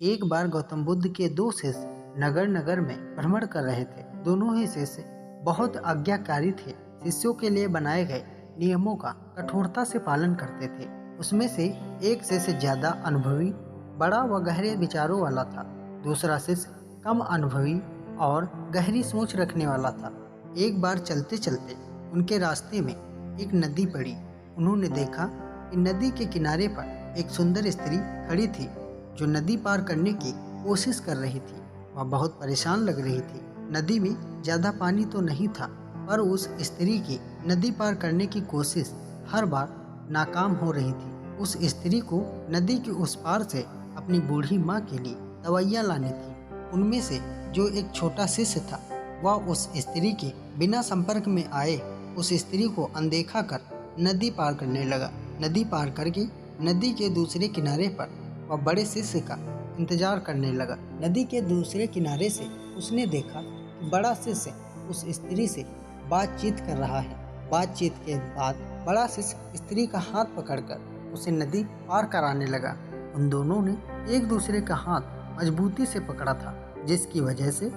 एक बार गौतम बुद्ध के दो शिष्य नगर नगर में भ्रमण कर रहे थे। दोनों ही शिष्य बहुत आज्ञाकारी थे। शिष्यों के लिए बनाए गए नियमों का कठोरता से पालन करते थे। उसमें से एक शिष्य ज्यादा अनुभवी, बड़ा व गहरे विचारों वाला था। दूसरा शिष्य कम अनुभवी और गहरी सोच रखने वाला था। एक बार चलते चलते उनके रास्ते में एक नदी पड़ी। उन्होंने देखा कि नदी के किनारे पर एक सुंदर स्त्री खड़ी थी जो नदी पार करने की कोशिश कर रही थी। वह बहुत परेशान लग रही थी। नदी में ज्यादा पानी तो नहीं था, पर उस स्त्री की नदी पार करने की कोशिश हर बार नाकाम हो रही थी। उस स्त्री को नदी के उस पार से अपनी बूढ़ी माँ के लिए दवाइयाँ लानी थी। उनमें से जो एक छोटा शिष्य था वह उस स्त्री के बिना संपर्क में आए उस स्त्री को अनदेखा कर नदी पार करने लगा। नदी पार करके नदी के दूसरे किनारे पर वह बड़े शिष्य का इंतजार करने लगा। नदी के दूसरे किनारे से उसने देखा कि बड़ा शिष्य उस स्त्री से बातचीत कर रहा है। बातचीत के बाद बड़ा शिष्य स्त्री का हाथ पकड़कर उसे नदी पार कराने लगा। उन दोनों ने एक दूसरे का हाथ मजबूती से पकड़ा था, जिसकी वजह से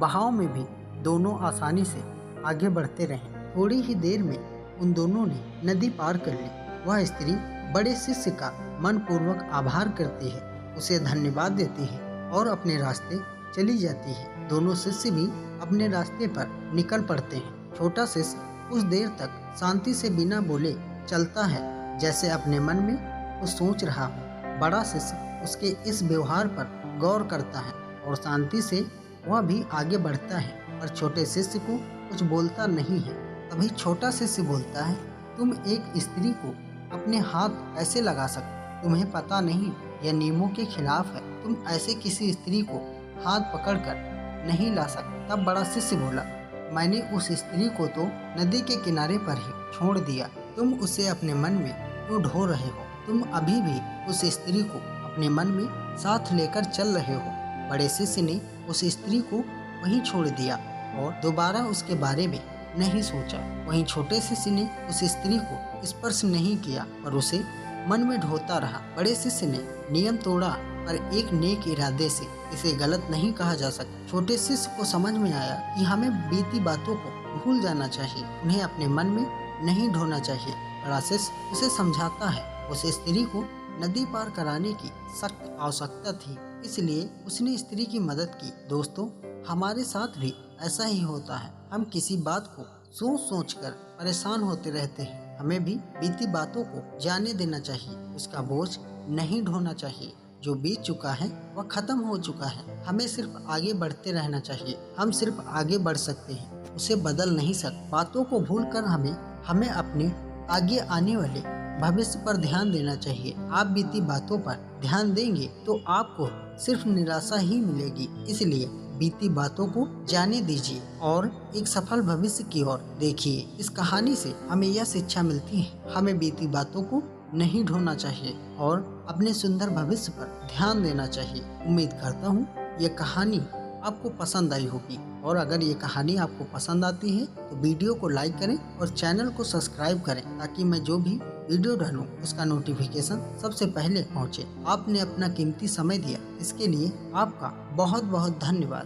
बहाव में भी दोनों आसानी से आगे बढ़ते रहे। थोड़ी ही देर में उन दोनों ने नदी पार कर ली। वह स्त्री बड़े शिष्य का मनपूर्वक आभार करती है, उसे धन्यवाद देती है और अपने रास्ते चली जाती है। दोनों शिष्य भी अपने रास्ते पर निकल पड़ते हैं। छोटा शिष्य कुछ देर तक शांति से बिना बोले चलता है, जैसे अपने मन में कुछ सोच रहा हो। बड़ा शिष्य उसके इस व्यवहार पर गौर करता है और शांति से वह भी आगे बढ़ता है, पर छोटे शिष्य को कुछ बोलता नहीं है। तभी छोटा शिष्य बोलता है, तुम एक स्त्री को अपने हाथ कैसे लगा सकते? तुम्हें पता नहीं यह नियमों के खिलाफ है। तुम ऐसे किसी स्त्री को हाथ पकड़कर नहीं ला सकते। तब बड़ा शिष्य बोला, मैंने उस स्त्री को तो नदी के किनारे पर ही छोड़ दिया। तुम उसे अपने मन में क्यों ढो रहे हो? तुम अभी भी उस स्त्री को अपने मन में साथ लेकर चल रहे हो। बड़े शिष्य ने उस स्त्री को वहीं छोड़ दिया और दोबारा उसके बारे में नहीं सोचा। वहीं छोटे शिष्य ने उस स्त्री को स्पर्श नहीं किया और उसे मन में ढोता रहा। बड़े शिष्य ने नियम तोड़ा, पर एक नेक इरादे से इसे गलत नहीं कहा जा सकता। छोटे शिष्य को समझ में आया कि हमें बीती बातों को भूल जाना चाहिए, उन्हें अपने मन में नहीं ढोना चाहिए। बड़ा शिष्य उसे समझाता है, उस स्त्री को नदी पार कराने की सख्त आवश्यकता थी, इसलिए उसने स्त्री की मदद की। दोस्तों, हमारे साथ भी ऐसा ही होता है। हम किसी बात को सोच सोच कर परेशान होते रहते हैं। हमें भी बीती बातों को जाने देना चाहिए, उसका बोझ नहीं ढोना चाहिए। जो बीत चुका है वह खत्म हो चुका है। हमें सिर्फ आगे बढ़ते रहना चाहिए। हम सिर्फ आगे बढ़ सकते हैं, उसे बदल नहीं सकते। बातों को भूलकर हमें अपने आगे आने वाले भविष्य पर ध्यान देना चाहिए। आप बीती बातों पर ध्यान देंगे तो आपको सिर्फ निराशा ही मिलेगी। इसलिए बीती बातों को जाने दीजिए और एक सफल भविष्य की ओर देखिए। इस कहानी से हमें यह शिक्षा मिलती है, हमें बीती बातों को नहीं ढोना चाहिए और अपने सुंदर भविष्य पर ध्यान देना चाहिए। उम्मीद करता हूँ ये कहानी आपको पसंद आई होगी, और अगर ये कहानी आपको पसंद आती है तो वीडियो को लाइक करें और चैनल को सब्सक्राइब करें, ताकि मैं जो भी वीडियो डालूं उसका नोटिफिकेशन सबसे पहले पहुंचे। आपने अपना कीमती समय दिया, इसके लिए आपका बहुत बहुत धन्यवाद।